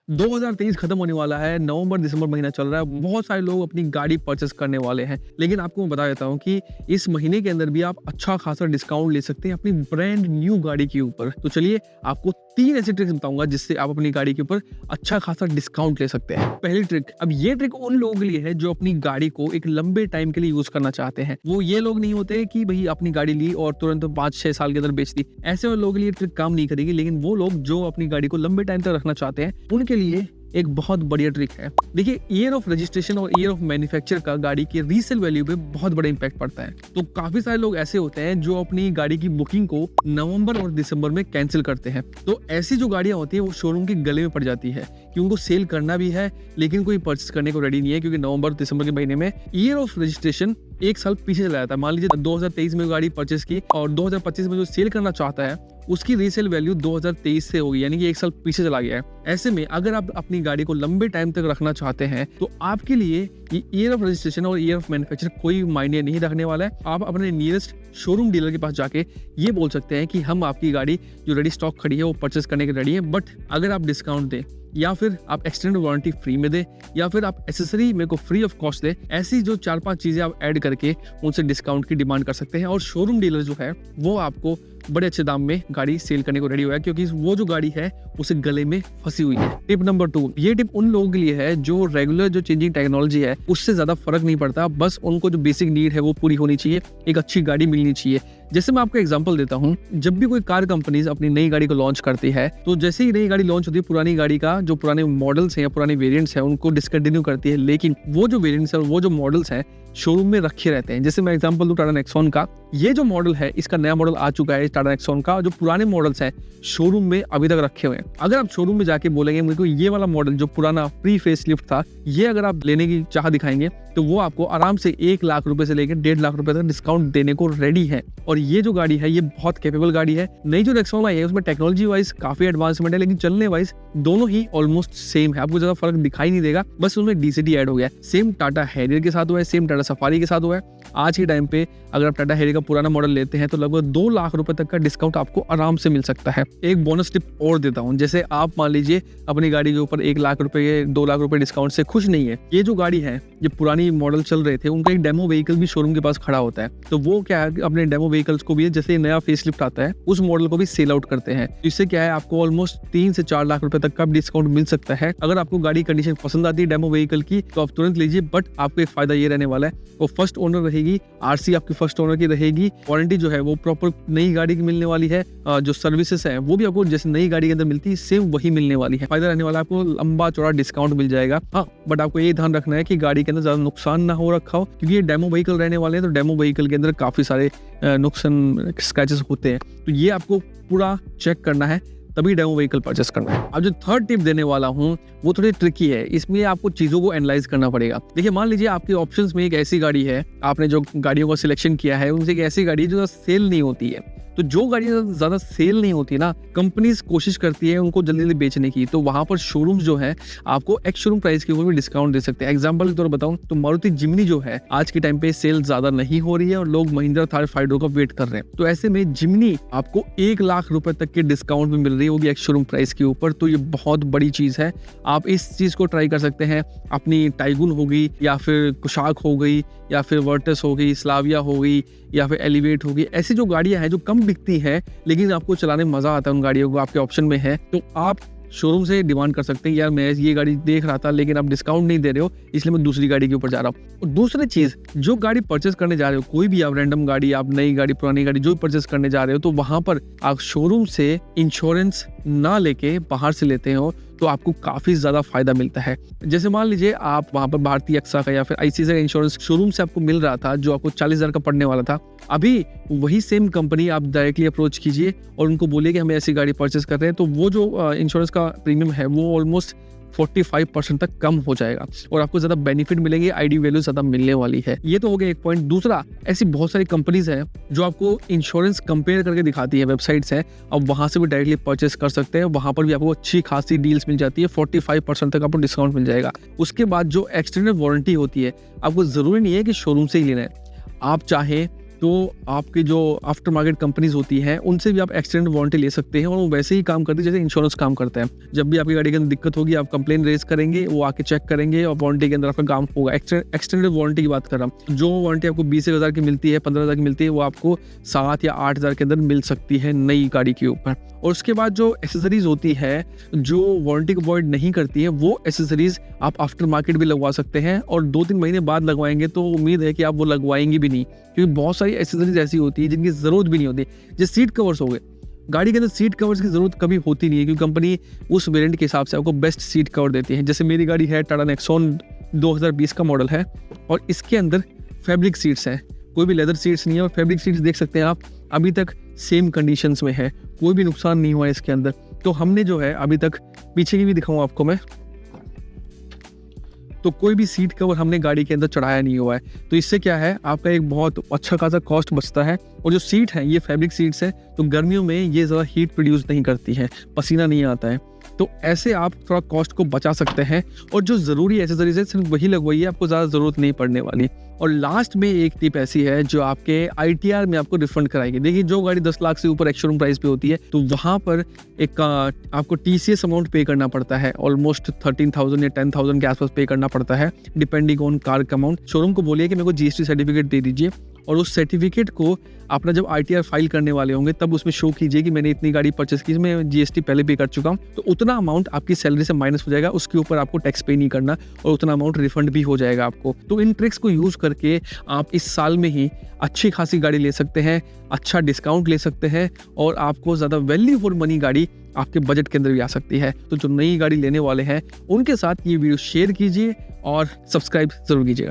2023 खत्म होने वाला है, नवंबर दिसंबर महीना चल रहा है। बहुत सारे लोग अपनी गाड़ी परचेस करने वाले हैं, लेकिन आपको मैं बता देता हूँ कि इस महीने के अंदर भी आप अच्छा खासा डिस्काउंट ले सकते हैं अपनी ब्रांड न्यू गाड़ी के ऊपर। तो चलिए आपको 3 ऐसी ट्रिक्स बताऊंगा जिससे आप अपनी गाड़ी के ऊपर अच्छा खासा डिस्काउंट ले सकते हैं। पहली ट्रिक, अब ये ट्रिक उन लोगों के लिए है जो अपनी गाड़ी को एक लंबे टाइम के लिए यूज करना चाहते हैं। वो ये लोग नहीं होते कि भाई अपनी गाड़ी ली और तुरंत 5-6 साल के अंदर बेच दी। ऐसे लोगों के लिए ट्रिक काम नहीं करेगी, लेकिन वो लोग जो अपनी गाड़ी को लंबे टाइम तक रखना चाहते हैं उनके लिए एक बहुत बढ़िया ट्रिक है। देखिए, ईयर ऑफ रजिस्ट्रेशन और ईयर ऑफ मैन्युफैक्चर का गाड़ी के रीसेल वैल्यू पे बहुत बड़ा इंपैक्ट पड़ता है। तो काफी सारे लोग ऐसे होते हैं जो अपनी गाड़ी की बुकिंग को नवंबर और दिसंबर में कैंसिल करते हैं। तो ऐसी जो गाड़ियां होती है वो शोरूम के गले में पड़ जाती है कि उनको सेल करना भी है लेकिन कोई परचेस करने को रेडी नहीं है, क्योंकि नवंबर दिसंबर के महीने में ईयर ऑफ रजिस्ट्रेशन एक साल पीछे चला जाता है। मान लीजिए 2023 में गाड़ी परचेस की और 2025 में जो सेल करना चाहता है उसकी रीसेल वैल्यू 2023 से होगी, यानी कि एक साल पीछे चला गया है। ऐसे में अगर आप अपनी गाड़ी को लंबे टाइम तक रखना चाहते हैं तो आपके लिए ये ईयर ऑफ रजिस्ट्रेशन और ईयर ऑफ मैन्युफैक्चर कोई मायने नहीं रखने वाला है। आप अपने नियरेस्ट शोरूम डीलर के पास जाके ये बोल सकते हैं कि हम आपकी गाड़ी जो रेडी स्टॉक खड़ी है वो परचेस करने के रेडी है, बट अगर आप डिस्काउंट दें या फिर आप एक्सटेंडेड वारंटी फ्री में दे या फिर आप एसेसरी मेरे को फ्री ऑफ कॉस्ट दे, ऐसी जो 4-5 चीजें आप ऐड करके उनसे डिस्काउंट की डिमांड कर सकते हैं और शोरूम डीलर जो है वो आपको बड़े अच्छे दाम में गाड़ी सेल करने को रेडी हुआ है, क्योंकि वो जो गाड़ी है उसे गले में फंसी हुई है। टिप नंबर 2, ये टिप उन लोगों के लिए है जो रेगुलर जो चेंजिंग टेक्नोलॉजी है उससे ज्यादा फर्क नहीं पड़ता, बस उनको जो बेसिक नीड है वो पूरी होनी चाहिए, एक अच्छी गाड़ी मिलनी चाहिए। जैसे मैं आपको एग्जांपल देता हूँ, जब भी कोई कार कंपनीज अपनी नई गाड़ी को लॉन्च करती है तो जैसे ही नई गाड़ी लॉन्च होती है पुरानी गाड़ी का जो पुराने मॉडल्स हैं या पुराने वेरिएंट्स हैं उनको डिसकंटिन्यू करती है, लेकिन वो जो वेरिएंट्स है और वो जो मॉडल्स हैं शोरूम में रखे रहते हैं। जैसे मैं एग्जांपल दूं टाटा नेक्सॉन का, ये जो मॉडल है इसका नया मॉडल आ चुका है टाटा नेक्सॉन का, जो पुराने मॉडल्स हैं शोरूम में अभी तक रखे हुए हैं। अगर आप शोरूम में जाके बोलेंगे मुझे को ये वाला मॉडल जो पुराना प्री फेसलिफ्ट था ये अगर आप लेने की चाह दिखाएंगे तो वो आपको आराम से 1 लाख रुपए से लेकर 1.5 लाख रुपए तक डिस्काउंट देने को रेडी है। और ये जो गाड़ी है ये बहुत कैपेबल गाड़ी है। नई जो नेक्सॉन आई है उसमें टेक्नोलॉजी वाइज काफी एडवांसमेंट है, लेकिन चलने वाइज दोनों ही ऑलमोस्ट सेम है, आपको ज्यादा फर्क दिखाई नहीं देगा, बस उसमें डीसीटी ऐड हो गया है। सेम टाटा हैरियर के साथ हुआ है, सेम टाटा सफारी के साथ हुआ है। आज के टाइम पे अगर आप टाटा हैरियर का पुराना मॉडल लेते हैं तो लगभग 2 लाख रुपए तक का डिस्काउंट आपको आराम से मिल सकता है। एक बोनस टिप और देता हूँ, जैसे आप मान लीजिए अपनी गाड़ी के ऊपर 1 लाख रुपए 2 लाख रुपए डिस्काउंट से खुश नहीं है, ये जो गाड़ी है ये पुरानी मॉडल चल रहे थे उनका एक डेमो व्हीकल भी शोरूम के पास खड़ा होता है, तो वो क्या है अपने डेमो व्हीकल्स को भी जैसे नया फेसलिफ्ट आता है उस मॉडल को भी सेल आउट करते हैं। इससे क्या है आपको ऑलमोस्ट 3 से 4 लाख रुपए तक का डिस्काउंट मिल सकता है। अगर आपको गाड़ी कंडीशन पसंद आती है डेमो व्हीकल की तो आप तुरंत लीजिए, बट आपको एक फायदा ये रहने वाला है वो फर्स्ट ओनर रहेगी, आरसी आपकी फर्स्ट ओनर की रहेगी, वारंटी जो है वो प्रॉपर नई गाड़ी की मिलने वाली है, जो सर्विसेज है वो भी आपको जैसे नई गाड़ी के अंदर मिलती है सेम वही मिलने वाली है। फायदा रहने वाला है, आपको लंबा चौड़ा डिस्काउंट मिल जाएगा। हाँ, बट आपको ये ध्यान रखना है कि गाड़ी के अंदर ज्यादा नुकसान ना हो रखा हो, क्योंकि ये डेमो व्हीकल रहने वाले हैं तो डेमो व्हीकल के अंदर काफी सारे नुकसान स्क्रैचेस होते हैं, तो ये आपको पूरा चेक करना है तभी डेमो व्हीकल परचेस करना है। अब जो थर्ड टिप देने वाला हूँ वो थोड़ी ट्रिकी है, इसमें आपको चीजों को एनालाइज करना पड़ेगा। देखिए, मान लीजिए आपके ऑप्शंस में एक ऐसी गाड़ी है, आपने जो गाड़ियों का सिलेक्शन किया है उनसे एक ऐसी गाड़ी है जो सेल नहीं होती है। तो जो गाड़ियां ज्यादा सेल नहीं होती ना, कंपनीज कोशिश करती है उनको जल्दी जल्दी बेचने की, तो वहां पर शोरूम्स जो है आपको एक्स शोरूम प्राइस के ऊपर भी डिस्काउंट दे सकते हैं। एग्जांपल के तौर पर बताऊं तो मारुति जिमनी जो है आज के टाइम पे सेल ज्यादा नहीं हो रही है और लोग महिंद्रा थार 5 डोर का वेट कर रहे हैं, तो ऐसे में जिमनी आपको 1 लाख रुपए तक के डिस्काउंट में मिल रही होगी एक्स शोरूम प्राइस के ऊपर, तो ये बहुत बड़ी चीज है। आप इस चीज को ट्राई कर सकते हैं। अपनी टाइगुन होगी या फिर कुशाक हो गई या फिर वर्टस हो गई, स्लाविया हो गई या फिर एलिवेट होगी, ऐसी जो गाड़ियां हैं जो कम बिकती हैं लेकिन आपको चलाने में मजा आता है उन गाड़ियों को आपके ऑप्शन में है, तो आप शोरूम से डिमांड कर सकते हैं यार मैं ये गाड़ी देख रहा था लेकिन आप डिस्काउंट नहीं दे रहे हो इसलिए मैं दूसरी गाड़ी के ऊपर जा रहा हूँ। और दूसरी चीज, जो गाड़ी परचेस करने जा रहे हो, कोई भी आप रैंडम गाड़ी, आप नई गाड़ी पुरानी गाड़ी जो परचेस करने जा रहे हो, तो वहां पर आप शोरूम से इंश्योरेंस ना लेके बाहर से लेते हो तो आपको काफी ज्यादा फायदा मिलता है। जैसे मान लीजिए आप वहां पर भारतीय एक्सा का या फिर आईसीआईसीआई का इंश्योरेंस शोरूम से आपको मिल रहा था जो आपको 40,000 का पड़ने वाला था, अभी वही सेम कंपनी आप डायरेक्टली अप्रोच कीजिए और उनको बोलिए कि हमें ऐसी गाड़ी परचेस कर रहे हैं, तो वो जो इंश्योरेंस का प्रीमियम है वो ऑलमोस्ट 45% तक कम हो जाएगा और आपको ज्यादा बेनिफिट मिलेंगे, आईडी वैल्यू ज्यादा मिलने वाली है। ये तो हो गया एक पॉइंट। दूसरा, ऐसी बहुत सारी कंपनीज हैं जो आपको इंश्योरेंस कंपेयर करके दिखाती है, वेबसाइट्स हैं, अब वहां से भी डायरेक्टली परचेस कर सकते हैं। वहां पर भी आपको अच्छी खासी डील्स मिल जाती है, 45% तक आपको डिस्काउंट मिल जाएगा। उसके बाद जो एक्सटेंडेड वारंटी होती है, आपको जरूरी नहीं है कि शोरूम से ही लेना है, आप चाहे तो आपकी जो आफ्टर मार्केट कंपनीज होती हैं उनसे भी आप एक्सटेंडेड वारंटी ले सकते हैं, और वो वैसे ही काम करती है जैसे इंश्योरेंस काम करता है। जब भी आपकी गाड़ी के अंदर दिक्कत होगी आप कंप्लेन रेज करेंगे, वो आके चेक करेंगे और वारंटी के अंदर आपका काम होगा। एक्सटेंडेड वारंटी की बात कर रहा हूँ, जो वारंटी आपको 20,000 की मिलती है, 15,000 की मिलती है, वो आपको 7 या 8,000 के अंदर मिल सकती है नई गाड़ी के ऊपर। और उसके बाद जो एक्सेसरीज होती है जो वारंटी को अवॉइड नहीं करती है, वो एक्सेसरीज आप आफ्टर मार्केट भी लगवा सकते हैं, और 2-3 महीने बाद लगवाएंगे तो उम्मीद है कि आप वो लगवाएंगे भी नहीं, क्योंकि बहुत सारी एक्सेसरीज ऐसी होती है जिनकी ज़रूरत भी नहीं होती। जैसे सीट कवर्स हो गए, गाड़ी के अंदर सीट कवर्स की ज़रूरत कभी होती नहीं है, क्योंकि कंपनी उस वेरिएंट के हिसाब से आपको बेस्ट सीट कवर देती है। जैसे मेरी गाड़ी है टाटा नेक्सॉन 2020 का मॉडल है, और इसके अंदर फैब्रिक सीट्स हैं, कोई भी लेदर सीट्स नहीं है, और फैब्रिक सीट्स देख सकते हैं आप अभी तक सेम कंडीशंस में है, कोई भी नुकसान नहीं हुआ है इसके अंदर। तो हमने जो है अभी तक, पीछे की भी दिखाऊँ आपको मैं, तो कोई भी सीट कवर हमने गाड़ी के अंदर चढ़ाया नहीं हुआ है। तो इससे क्या है, आपका एक बहुत अच्छा खासा कॉस्ट बचता है। और जो सीट है ये फैब्रिक सीट्स है, तो गर्मियों में ये ज़्यादा हीट प्रोड्यूस नहीं करती है, पसीना नहीं आता है, तो ऐसे आप थोड़ा कॉस्ट को बचा सकते हैं। और जो ज़रूरी एक्सेसरीज है सिर्फ वही लगवाइए, आपको ज़्यादा ज़रूरत नहीं पड़ने वाली। और लास्ट में एक टिप ऐसी है जो आपके ITR में आपको रिफंड कराएगी। देखिए, जो गाड़ी 10 लाख से ऊपर एक्स-शोरूम प्राइस पे होती है, तो वहाँ पर एक आपको TCS अमाउंट पे करना पड़ता है, ऑलमोस्ट 13,000 या 10,000 के आसपास पे करना पड़ता है, डिपेंडिंग ऑन कार का अमाउंट। शोरूम को बोलिए कि मेरे को GST सर्टिफिकेट दे दीजिए, और उस सर्टिफिकेट को अपना जब ITR फाइल करने वाले होंगे तब उसमें शो कीजिए कि मैंने इतनी गाड़ी परचेस की, मैं GST पहले पे कर चुका हूँ, तो उतना अमाउंट आपकी सैलरी से माइनस हो जाएगा, उसके ऊपर आपको टैक्स पे नहीं करना, और उतना अमाउंट रिफंड भी हो जाएगा आपको। तो इन ट्रिक्स को यूज़ करके आप इस साल में ही अच्छी खासी गाड़ी ले सकते हैं, अच्छा डिस्काउंट ले सकते हैं, और आपको ज़्यादा वैल्यू फॉर मनी गाड़ी आपके बजट के अंदर भी आ सकती है। तो जो नई गाड़ी लेने वाले हैं उनके साथ ये वीडियो शेयर कीजिए और सब्सक्राइब ज़रूर कीजिएगा।